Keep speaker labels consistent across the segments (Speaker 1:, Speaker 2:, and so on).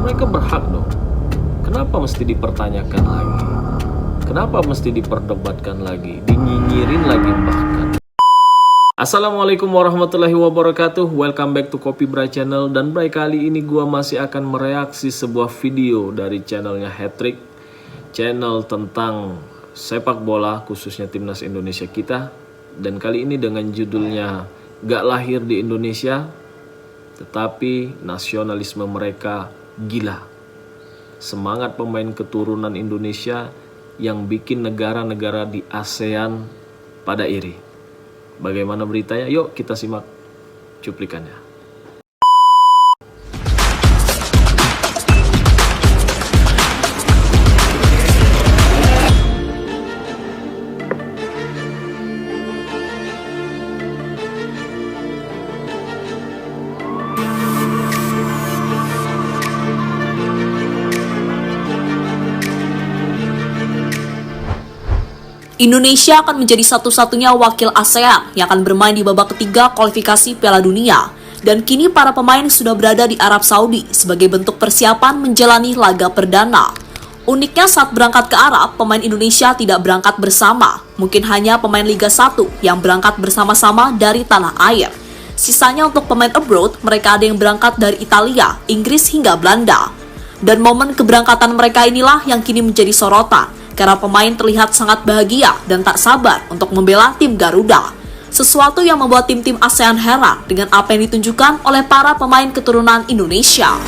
Speaker 1: mereka berhak dong. Kenapa mesti dipertanyakan lagi? Kenapa mesti diperdebatkan lagi? Dinyinyirin lagi bahkan. Assalamualaikum warahmatullahi wabarakatuh. Welcome back to Kopi Bra Channel. Dan Bray, kali ini gua masih akan mereaksi sebuah video dari channelnya Hat-Trick, channel tentang sepak bola khususnya timnas Indonesia kita. Dan kali ini dengan judulnya gak lahir di Indonesia, tetapi nasionalisme mereka gila. Semangat pemain keturunan Indonesia yang bikin negara-negara di ASEAN pada iri. Bagaimana beritanya? Yuk kita simak cuplikannya.
Speaker 2: Indonesia akan menjadi satu-satunya wakil ASEAN yang akan bermain di babak ketiga kualifikasi Piala Dunia. Dan kini para pemain sudah berada di Arab Saudi sebagai bentuk persiapan menjalani laga perdana. Uniknya saat berangkat ke Arab, pemain Indonesia tidak berangkat bersama. Mungkin hanya pemain Liga 1 yang berangkat bersama-sama dari tanah air. Sisanya untuk pemain abroad, mereka ada yang berangkat dari Italia, Inggris hingga Belanda. Dan momen keberangkatan mereka inilah yang kini menjadi sorotan, karena pemain terlihat sangat bahagia dan tak sabar untuk membela tim Garuda. Sesuatu yang membuat tim-tim ASEAN heran dengan apa yang ditunjukkan oleh para pemain keturunan Indonesia.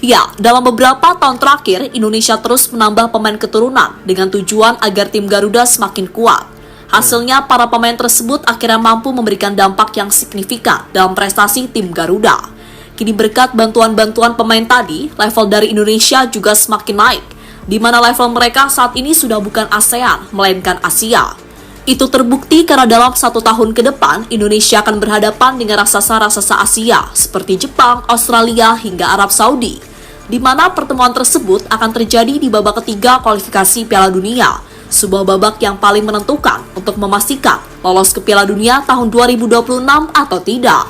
Speaker 2: Ya, dalam beberapa tahun terakhir, Indonesia terus menambah pemain keturunan dengan tujuan agar tim Garuda semakin kuat. Hasilnya, para pemain tersebut akhirnya mampu memberikan dampak yang signifikan dalam prestasi tim Garuda. Kini berkat bantuan-bantuan pemain tadi, level dari Indonesia juga semakin naik, di mana level mereka saat ini sudah bukan ASEAN, melainkan Asia. Itu terbukti karena dalam 1 tahun ke depan, Indonesia akan berhadapan dengan raksasa-raksasa Asia, seperti Jepang, Australia, hingga Arab Saudi, di mana pertemuan tersebut akan terjadi di babak ketiga kualifikasi Piala Dunia, sebuah babak yang paling menentukan untuk memastikan lolos ke Piala Dunia tahun 2026 atau tidak.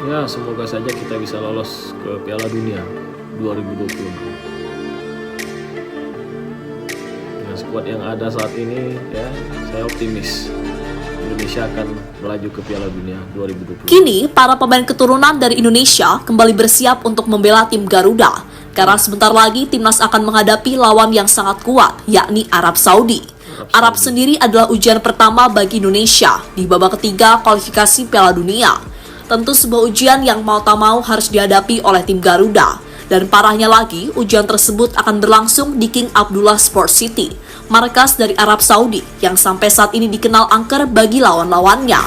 Speaker 1: Ya, semoga saja kita bisa lolos ke Piala Dunia 2026. Dengan skuad yang ada saat ini, ya, saya optimis Indonesia akan melaju ke Piala Dunia 2020.
Speaker 2: Kini, para pemain keturunan dari Indonesia kembali bersiap untuk membela tim Garuda, karena sebentar lagi timnas akan menghadapi lawan yang sangat kuat, yakni Arab Saudi. Arab sendiri adalah ujian pertama bagi Indonesia di babak ketiga kualifikasi Piala Dunia. Tentu sebuah ujian yang mau tak mau harus dihadapi oleh tim Garuda. Dan parahnya lagi, ujian tersebut akan berlangsung di King Abdullah Sports City, markas dari Arab Saudi yang sampai saat ini dikenal angker bagi lawan-lawannya.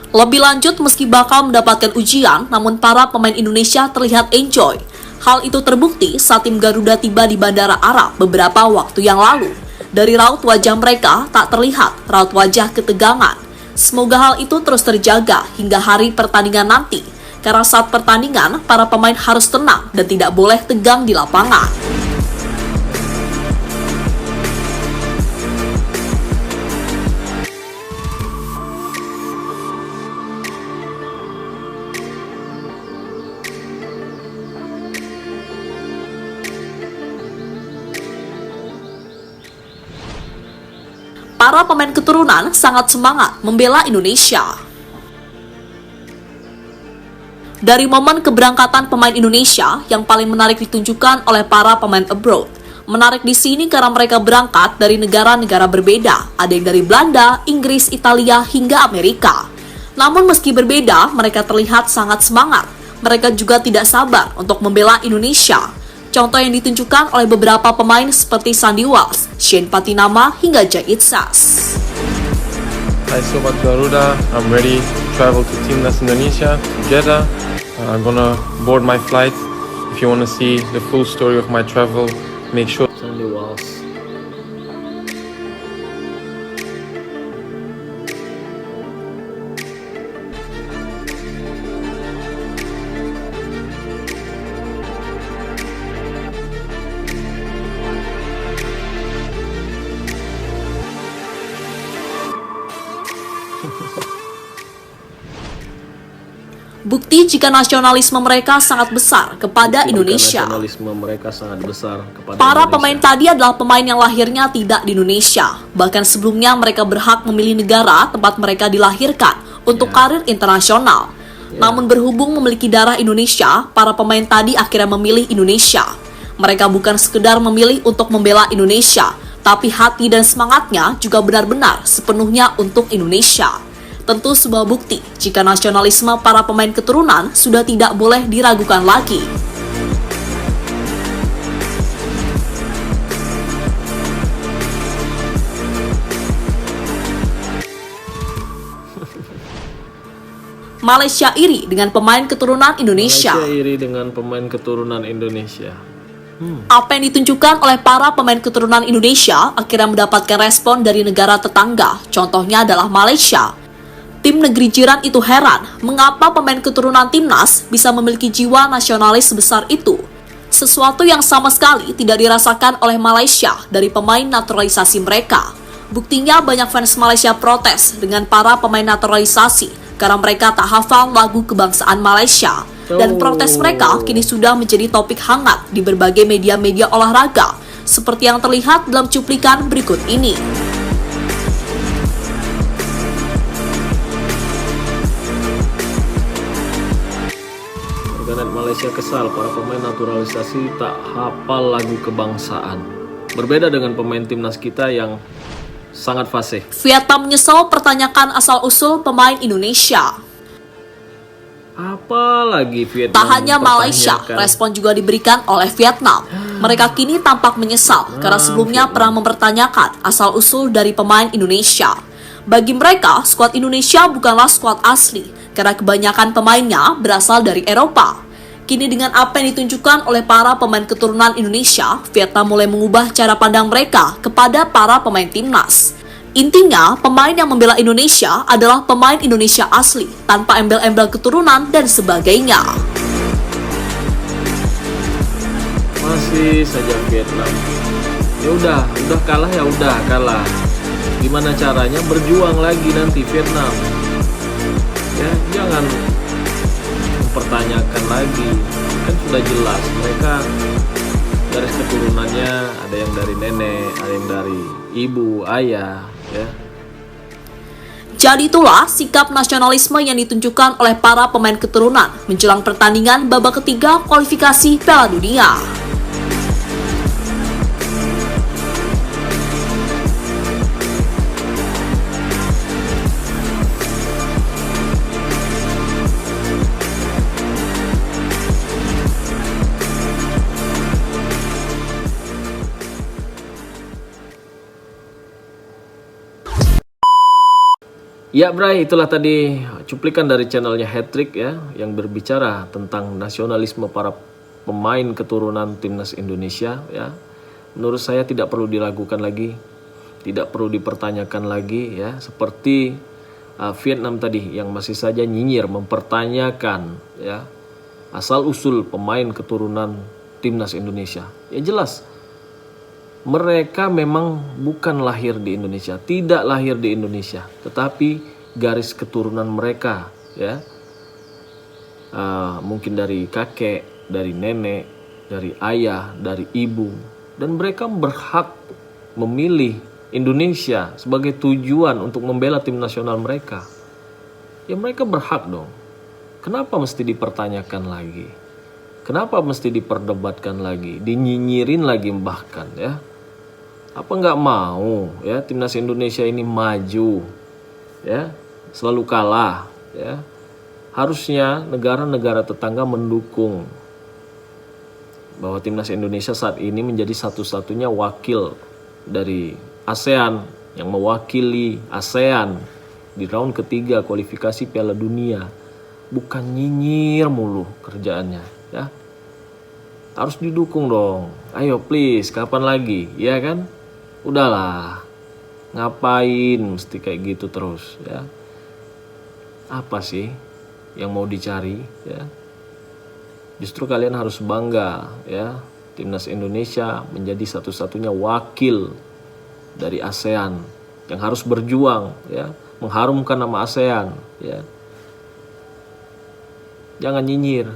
Speaker 2: Lebih lanjut, meski bakal mendapatkan ujian, namun para pemain Indonesia terlihat enjoy. Hal itu terbukti saat tim Garuda tiba di Bandara Arab beberapa waktu yang lalu. Dari raut wajah mereka, tak terlihat raut wajah ketegangan. Semoga hal itu terus terjaga hingga hari pertandingan nanti, karena saat pertandingan, para pemain harus tenang dan tidak boleh tegang di lapangan. Para pemain keturunan sangat semangat membela Indonesia. Dari momen keberangkatan pemain Indonesia, yang paling menarik ditunjukkan oleh para pemain abroad. Menarik di sini karena mereka berangkat dari negara-negara berbeda, ada yang dari Belanda, Inggris, Italia, hingga Amerika. Namun meski berbeda, mereka terlihat sangat semangat. Mereka juga tidak sabar untuk membela Indonesia. Contoh yang ditunjukkan oleh beberapa pemain seperti Sandy Walsh, Shane Patinama, hingga Jahit Sas.
Speaker 3: Hi Sobat Garuda, I'm ready to travel to Timnas Indonesia together. I'm gonna board my flight. If you wanna see the full story of my travel, make sure
Speaker 1: Sandy Walsh.
Speaker 2: Bukti jika nasionalisme mereka sangat besar kepada Indonesia.
Speaker 1: Nasionalisme mereka sangat besar kepada
Speaker 2: Para
Speaker 1: Indonesia.
Speaker 2: pemain tadi adalah pemain yang lahirnya tidak di Indonesia. Bahkan sebelumnya mereka berhak memilih negara tempat mereka dilahirkan untuk karir internasional. Namun berhubung memiliki darah Indonesia, para pemain tadi akhirnya memilih Indonesia. Mereka bukan sekedar memilih untuk membela Indonesia, tapi hati dan semangatnya juga benar-benar sepenuhnya untuk Indonesia. Tentu sebuah bukti jika nasionalisme para pemain keturunan sudah tidak boleh diragukan lagi. Malaysia iri dengan pemain keturunan Indonesia.
Speaker 1: Malaysia iri dengan pemain keturunan Indonesia.
Speaker 2: Apa yang ditunjukkan oleh para pemain keturunan Indonesia akhirnya mendapatkan respon dari negara tetangga. Contohnya adalah Malaysia. Tim negeri jiran itu heran mengapa pemain keturunan timnas bisa memiliki jiwa nasionalis sebesar itu. Sesuatu yang sama sekali tidak dirasakan oleh Malaysia dari pemain naturalisasi mereka. Buktinya banyak fans Malaysia protes dengan para pemain naturalisasi karena mereka tak hafal lagu kebangsaan Malaysia. Dan protes mereka kini sudah menjadi topik hangat di berbagai media-media olahraga, seperti yang terlihat dalam cuplikan berikut ini.
Speaker 1: Warganet Malaysia kesal para pemain naturalisasi tak hafal lagu kebangsaan. Berbeda dengan pemain timnas kita yang sangat fasih.
Speaker 2: Vietnam menyesal pertanyakan asal-usul pemain Indonesia.
Speaker 1: Apalagi Vietnam.
Speaker 2: Tak hanya Malaysia,
Speaker 1: mempertanyakan.
Speaker 2: respon juga diberikan oleh Vietnam. Mereka kini tampak menyesal karena sebelumnya pernah mempertanyakan asal-usul dari pemain Indonesia. Bagi mereka, skuad Indonesia bukanlah skuad asli karena kebanyakan pemainnya berasal dari Eropa. Kini dengan apa yang ditunjukkan oleh para pemain keturunan Indonesia, Vietnam mulai mengubah cara pandang mereka kepada para pemain timnas. Intinya, pemain yang membela Indonesia adalah pemain Indonesia asli, tanpa embel-embel keturunan dan sebagainya.
Speaker 1: Masih saja Vietnam. Ya udah kalah ya udah kalah. Gimana caranya berjuang lagi nanti Vietnam? Ya, jangan mempertanyakan lagi. Kan sudah jelas mereka garis keturunannya ada yang dari nenek, ada yang dari ibu, ayah, ya.
Speaker 2: Jadi itulah sikap nasionalisme yang ditunjukkan oleh para pemain keturunan menjelang pertandingan babak ketiga kualifikasi Piala Dunia.
Speaker 1: Ya Bray, itulah tadi cuplikan dari channelnya Hattrick ya, yang berbicara tentang nasionalisme para pemain keturunan timnas Indonesia ya. Menurut saya tidak perlu diragukan lagi, tidak perlu dipertanyakan lagi ya, seperti Vietnam tadi yang masih saja nyinyir mempertanyakan ya asal usul pemain keturunan timnas Indonesia. Ya jelas mereka memang bukan lahir di Indonesia, tidak lahir di Indonesia, tetapi garis keturunan mereka ya mungkin dari kakek, dari nenek, dari ayah, dari ibu, dan mereka berhak memilih Indonesia sebagai tujuan untuk membela tim nasional mereka. Ya mereka berhak dong. Kenapa mesti dipertanyakan lagi? Kenapa mesti diperdebatkan lagi, dinyinyirin lagi bahkan ya? Apa nggak mau ya timnas Indonesia ini maju ya, selalu kalah ya? Harusnya negara-negara tetangga mendukung bahwa timnas Indonesia saat ini menjadi satu-satunya wakil dari ASEAN yang mewakili ASEAN di round ketiga kualifikasi Piala Dunia. Bukan nyinyir mulu kerjaannya ya. Harus didukung dong. Ayo please, kapan lagi? Ya kan? Udahlah. Ngapain mesti kayak gitu terus ya? Apa sih yang mau dicari ya? Justru kalian harus bangga ya. Timnas Indonesia menjadi satu-satunya wakil dari ASEAN yang harus berjuang ya, mengharumkan nama ASEAN ya. Jangan nyinyir.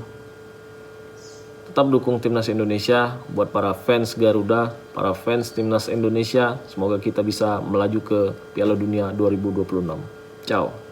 Speaker 1: Tetap dukung Timnas Indonesia. Buat para fans Garuda, para fans Timnas Indonesia, semoga kita bisa melaju ke Piala Dunia 2026. Ciao.